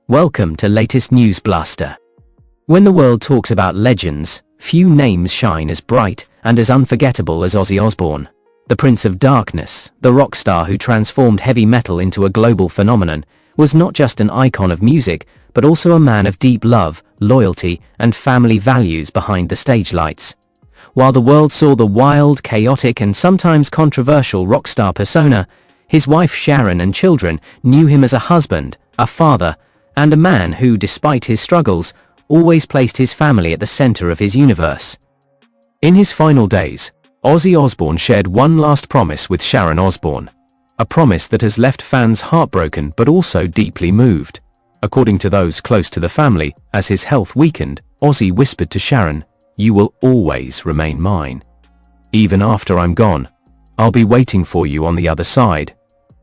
Welcome to latest News Blaster. When the world talks about legends, few names shine as bright and as unforgettable as Ozzy Osbourne. The Prince of Darkness, the rock star who transformed heavy metal into a global phenomenon, was not just an icon of music, but also a man of deep love, loyalty, and family values behind the stage lights. While the world saw the wild, chaotic, and sometimes controversial rock star persona, his wife Sharon and children knew him as a husband, a father, and a man who, despite his struggles, always placed his family at the center of his universe. In his final days, Ozzy Osbourne shared one last promise with Sharon Osbourne. A promise that has left fans heartbroken but also deeply moved. According to those close to the family, as his health weakened, Ozzy whispered to Sharon, "You will always remain mine. Even after I'm gone, I'll be waiting for you on the other side."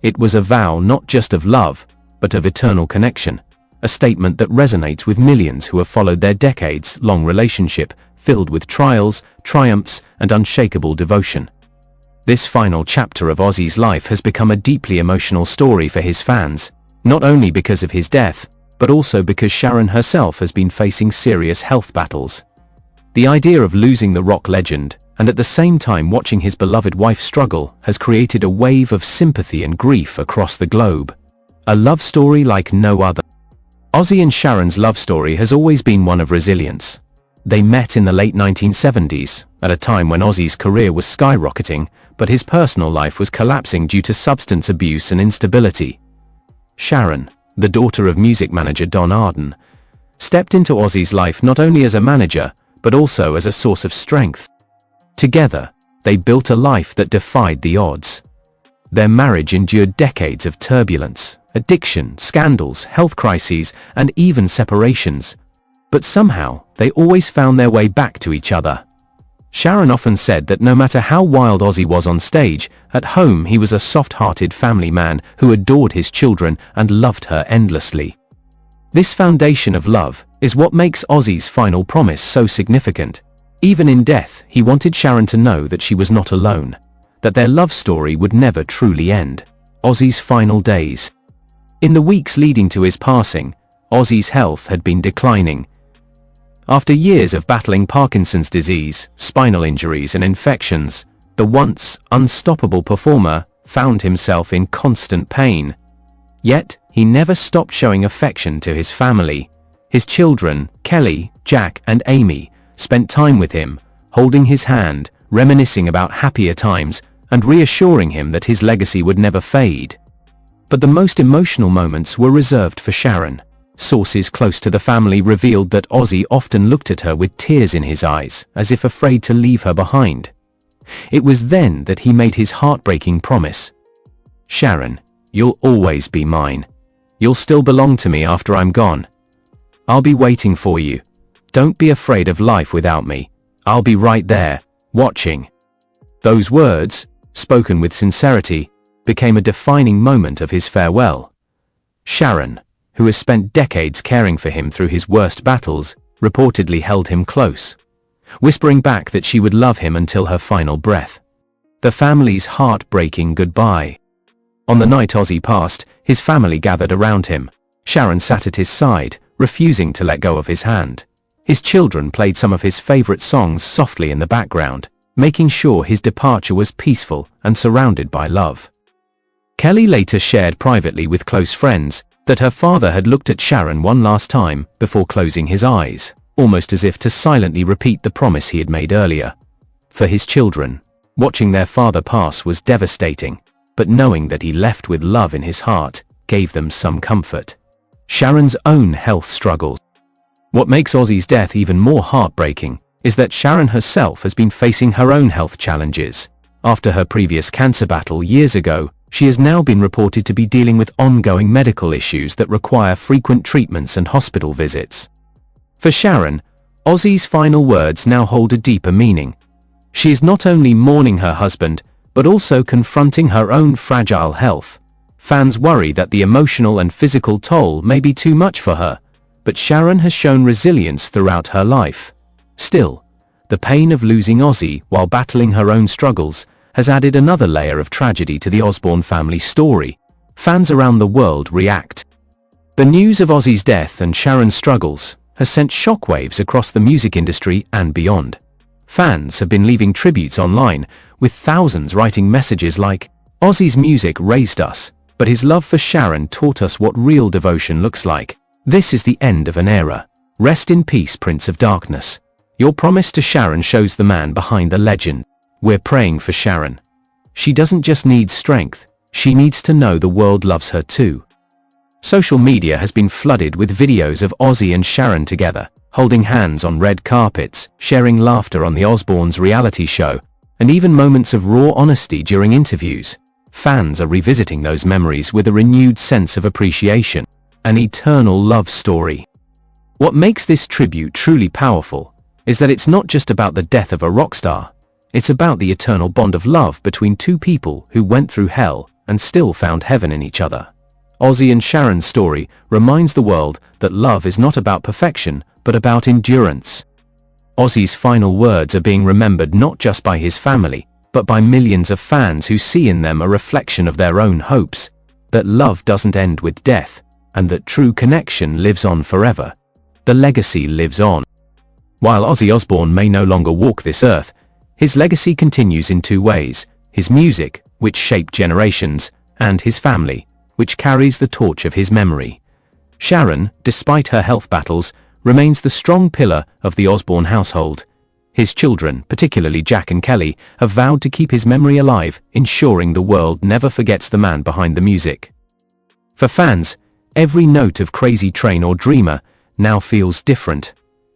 It was a vow not just of love, but of eternal connection. A statement that resonates with millions who have followed their decades-long relationship, filled with trials, triumphs, and unshakable devotion. This final chapter of Ozzy's life has become a deeply emotional story for his fans, not only because of his death, but also because Sharon herself has been facing serious health battles. The idea of losing the rock legend, and at the same time watching his beloved wife struggle, has created a wave of sympathy and grief across the globe. A love story like no other. Ozzy and Sharon's love story has always been one of resilience. They met in the late 1970s, at a time when Ozzy's career was skyrocketing, but his personal life was collapsing due to substance abuse and instability. Sharon, the daughter of music manager Don Arden, stepped into Ozzy's life not only as a manager, but also as a source of strength. Together, they built a life that defied the odds. Their marriage endured decades of turbulence, addiction, scandals, health crises, and even separations. But somehow, they always found their way back to each other. Sharon often said that no matter how wild Ozzy was on stage, at home he was a soft-hearted family man who adored his children and loved her endlessly. This foundation of love is what makes Ozzy's final promise so significant. Even in death, he wanted Sharon to know that she was not alone, that their love story would never truly end. Ozzy's final days. In the weeks leading to his passing, Ozzy's health had been declining. After years of battling Parkinson's disease, spinal injuries and infections, the once unstoppable performer found himself in constant pain. Yet, he never stopped showing affection to his family. His children, Kelly, Jack, and Amy, spent time with him, holding his hand, reminiscing about happier times, and reassuring him that his legacy would never fade. But the most emotional moments were reserved for Sharon. Sources close to the family revealed that Ozzy often looked at her with tears in his eyes, as if afraid to leave her behind. It was then that he made his heartbreaking promise. "Sharon, you'll always be mine. You'll still belong to me after I'm gone. I'll be waiting for you. Don't be afraid of life without me. I'll be right there, watching." Those words, spoken with sincerity, became a defining moment of his farewell. Sharon, who has spent decades caring for him through his worst battles, reportedly held him close, whispering back that she would love him until her final breath. The family's heartbreaking goodbye. On the night Ozzy passed, his family gathered around him. Sharon sat at his side, refusing to let go of his hand. His children played some of his favorite songs softly in the background, making sure his departure was peaceful and surrounded by love. Kelly later shared privately with close friends that her father had looked at Sharon one last time before closing his eyes, almost as if to silently repeat the promise he had made earlier. For his children, watching their father pass was devastating, but knowing that he left with love in his heart gave them some comfort. Sharon's own health struggles. What makes Ozzy's death even more heartbreaking is that Sharon herself has been facing her own health challenges. After her previous cancer battle years ago, she has now been reported to be dealing with ongoing medical issues that require frequent treatments and hospital visits. For Sharon, Ozzy's final words now hold a deeper meaning. She is not only mourning her husband, but also confronting her own fragile health. Fans worry that the emotional and physical toll may be too much for her, but Sharon has shown resilience throughout her life. Still, the pain of losing Ozzy while battling her own struggles has added another layer of tragedy to the Osbourne family story. Fans around the world react. The news of Ozzy's death and Sharon's struggles has sent shockwaves across the music industry and beyond. Fans have been leaving tributes online, with thousands writing messages like, "Ozzy's music raised us, but his love for Sharon taught us what real devotion looks like. This is the end of an era. Rest in peace, Prince of Darkness. Your promise to Sharon shows the man behind the legend. We're praying for Sharon. She doesn't just need strength, she needs to know the world loves her too." Social media has been flooded with videos of Ozzy and Sharon together, holding hands on red carpets, sharing laughter on the Osbournes' reality show, and even moments of raw honesty during interviews. Fans are revisiting those memories with a renewed sense of appreciation. An eternal love story. What makes this tribute truly powerful is that it's not just about the death of a rock star, it's about the eternal bond of love between two people who went through hell and still found heaven in each other. Ozzy and Sharon's story reminds the world that love is not about perfection, but about endurance. Ozzy's final words are being remembered not just by his family, but by millions of fans who see in them a reflection of their own hopes, that love doesn't end with death, and that true connection lives on forever. The legacy lives on. While Ozzy Osbourne may no longer walk this earth, his legacy continues in two ways: his music, which shaped generations, and his family, which carries the torch of his memory. Sharon, despite her health battles, remains the strong pillar of the Osbourne household. His children, particularly Jack and Kelly, have vowed to keep his memory alive, ensuring the world never forgets the man behind the music. For fans, every note of Crazy Train or Dreamer now feels different.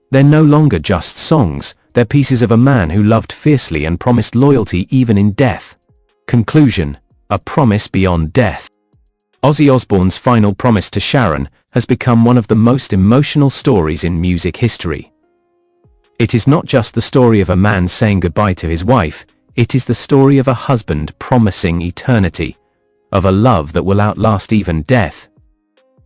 They're no longer just songs, they're pieces of a man who loved fiercely and promised loyalty even in death. Conclusion: a promise beyond death. Ozzy Osbourne's final promise to Sharon has become one of the most emotional stories in music history. It is not just the story of a man saying goodbye to his wife, it is the story of a husband promising eternity, of a love that will outlast even death.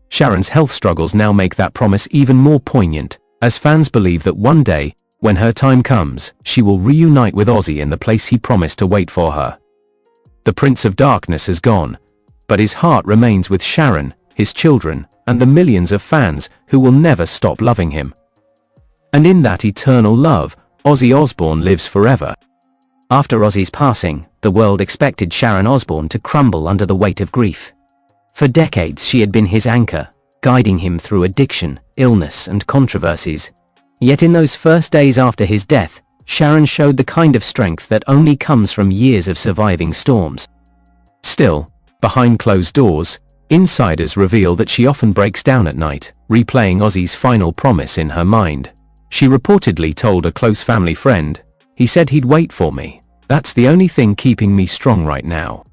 Sharon's health struggles now make that promise even more poignant, as fans believe that one day, when her time comes, she will reunite with Ozzy in the place he promised to wait for her. The Prince of Darkness has gone, but his heart remains with Sharon, his children, and the millions of fans who will never stop loving him. And in that eternal love, Ozzy Osbourne lives forever. After Ozzy's passing, the world expected Sharon Osbourne to crumble under the weight of grief. For decades she had been his anchor, guiding him through addiction, illness, and controversies. Yet in those first days after his death, Sharon showed the kind of strength that only comes from years of surviving storms. Still, behind closed doors, insiders reveal that she often breaks down at night, replaying Ozzy's final promise in her mind. She reportedly told a close family friend, "He said he'd wait for me. That's the only thing keeping me strong right now."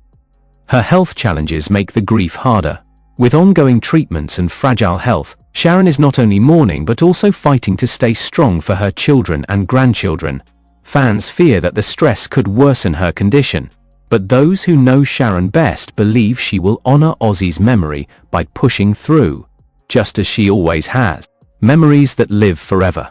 Her health challenges make the grief harder. With ongoing treatments and fragile health, Sharon is not only mourning but also fighting to stay strong for her children and grandchildren. Fans fear that the stress could worsen her condition, but those who know Sharon best believe she will honor Ozzy's memory by pushing through, just as she always has. Memories that live forever.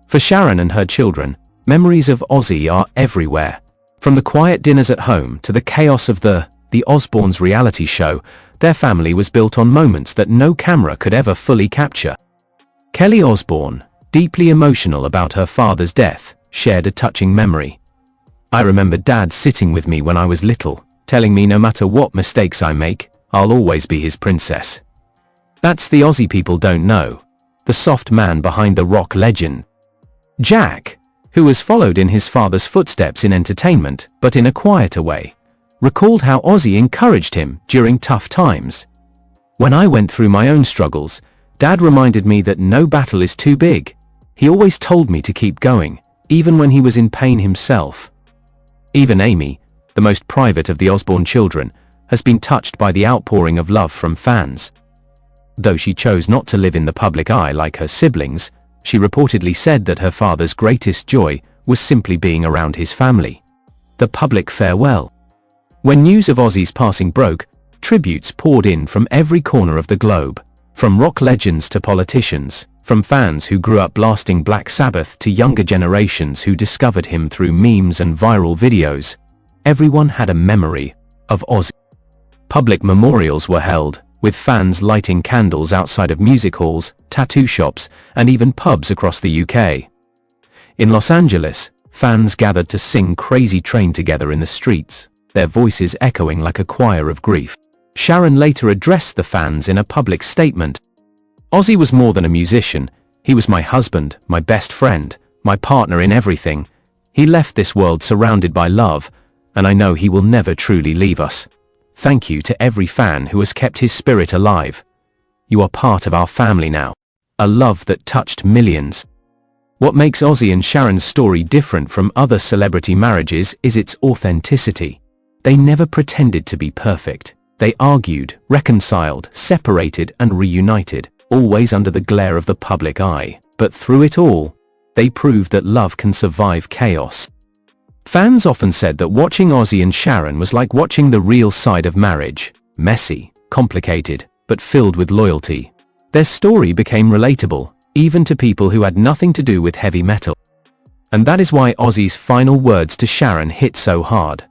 For Sharon and her children, memories of Ozzy are everywhere. From the quiet dinners at home to the chaos of the Osbournes reality show, their family was built on moments that no camera could ever fully capture. Kelly Osbourne, deeply emotional about her father's death, shared a touching memory. "I remember Dad sitting with me when I was little, telling me no matter what mistakes I make, I'll always be his princess." That's the Ozzy people don't know, the soft man behind the rock legend. Jack, who has followed in his father's footsteps in entertainment, but in a quieter way, recalled how Ozzy encouraged him during tough times. "When I went through my own struggles, Dad reminded me that no battle is too big. He always told me to keep going, even when he was in pain himself." Even Amy, the most private of the Osbourne children, has been touched by the outpouring of love from fans. Though she chose not to live in the public eye like her siblings, she reportedly said that her father's greatest joy was simply being around his family. The public farewell. When news of Ozzy's passing broke, tributes poured in from every corner of the globe. From rock legends to politicians, from fans who grew up blasting Black Sabbath to younger generations who discovered him through memes and viral videos, everyone had a memory of Ozzy. Public memorials were held, with fans lighting candles outside of music halls, tattoo shops, and even pubs across the UK. In Los Angeles, fans gathered to sing Crazy Train together in the streets, their voices echoing like a choir of grief. Sharon later addressed the fans in a public statement. "Ozzy was more than a musician. He was my husband, my best friend, my partner in everything. He left this world surrounded by love, and I know he will never truly leave us. Thank you to every fan who has kept his spirit alive. You are part of our family now." A love that touched millions. What makes Ozzy and Sharon's story different from other celebrity marriages is its authenticity. They never pretended to be perfect. They argued, reconciled, separated, and reunited, always under the glare of the public eye. But through it all, they proved that love can survive chaos. Fans often said that watching Ozzy and Sharon was like watching the real side of marriage. Messy, complicated, but filled with loyalty. Their story became relatable, even to people who had nothing to do with heavy metal. And that is why Ozzy's final words to Sharon hit so hard.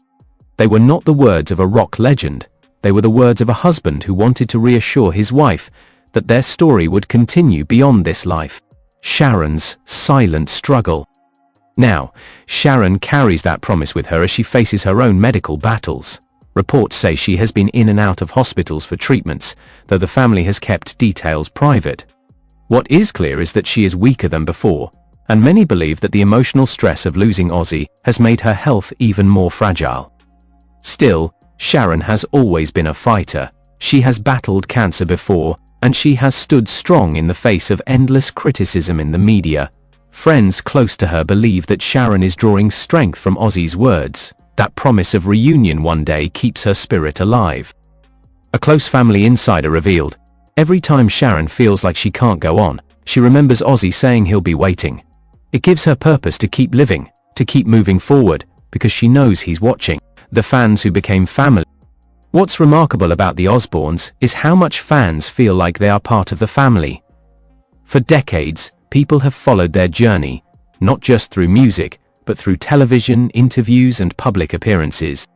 They were not the words of a rock legend. They were the words of a husband who wanted to reassure his wife that their story would continue beyond this life. Sharon's silent struggle. Now, Sharon carries that promise with her as she faces her own medical battles. Reports say she has been in and out of hospitals for treatments, though the family has kept details private. What is clear is that she is weaker than before, and many believe that the emotional stress of losing Ozzy has made her health even more fragile. Still, Sharon has always been a fighter. She has battled cancer before, and she has stood strong in the face of endless criticism in the media. Friends close to her believe that Sharon is drawing strength from Ozzy's words. That promise of reunion one day keeps her spirit alive. A close family insider revealed, "Every time Sharon feels like she can't go on, she remembers Ozzy saying he'll be waiting. It gives her purpose to keep living, to keep moving forward, because she knows he's watching." The fans who became family. What's remarkable about the Osbournes is how much fans feel like they are part of the family. For decades, people have followed their journey, not just through music, but through television, interviews, and public appearances.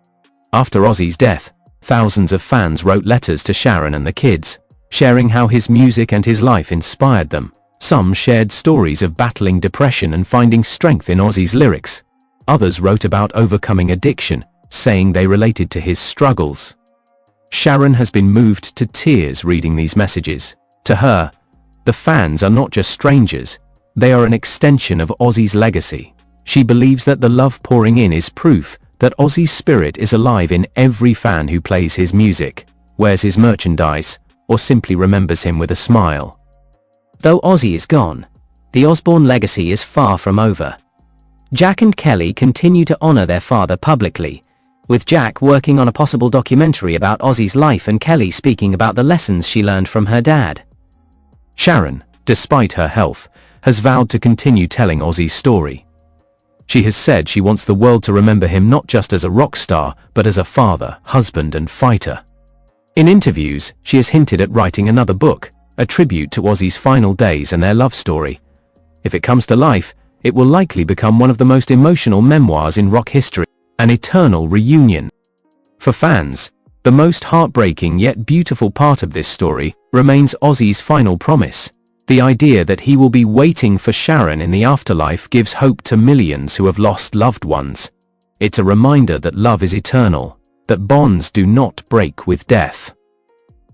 After Ozzy's death, thousands of fans wrote letters to Sharon and the kids, sharing how his music and his life inspired them. Some shared stories of battling depression and finding strength in Ozzy's lyrics. Others wrote about overcoming addiction, saying they related to his struggles. Sharon has been moved to tears reading these messages. To her, the fans are not just strangers, they are an extension of Ozzy's legacy. She believes that the love pouring in is proof that Ozzy's spirit is alive in every fan who plays his music, wears his merchandise, or simply remembers him with a smile. Though Ozzy is gone, the Osbourne legacy is far from over. Jack and Kelly continue to honor their father publicly, with Jack working on a possible documentary about Ozzy's life and Kelly speaking about the lessons she learned from her dad. Sharon, despite her health, has vowed to continue telling Ozzy's story. She has said she wants the world to remember him not just as a rock star, but as a father, husband, and fighter. In interviews, she has hinted at writing another book, a tribute to Ozzy's final days and their love story. If it comes to life, it will likely become one of the most emotional memoirs in rock history, an eternal reunion. For fans, the most heartbreaking yet beautiful part of this story remains Ozzy's final promise. The idea that he will be waiting for Sharon in the afterlife gives hope to millions who have lost loved ones. It's a reminder that love is eternal, that bonds do not break with death.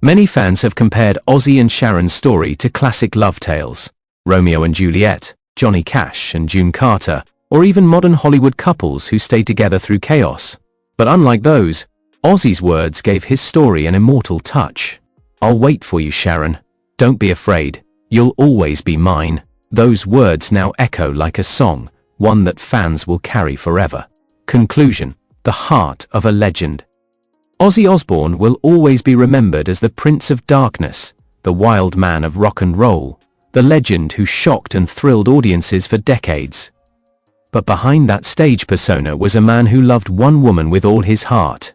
Many fans have compared Ozzy and Sharon's story to classic love tales, Romeo and Juliet, Johnny Cash and June Carter, or even modern Hollywood couples who stay together through chaos. But unlike those, Ozzy's words gave his story an immortal touch. "I'll wait for you, Sharon. Don't be afraid. You'll always be mine." Those words now echo like a song, one that fans will carry forever. Conclusion: the heart of a legend. Ozzy Osbourne will always be remembered as the Prince of Darkness, the wild man of rock and roll, the legend who shocked and thrilled audiences for decades. But behind that stage persona was a man who loved one woman with all his heart.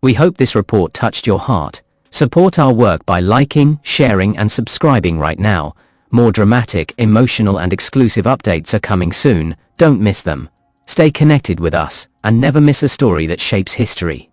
We hope this report touched your heart. Support our work by liking, sharing, and subscribing right now. More dramatic, emotional, and exclusive updates are coming soon. Don't miss them. Stay connected with us, and never miss a story that shapes history.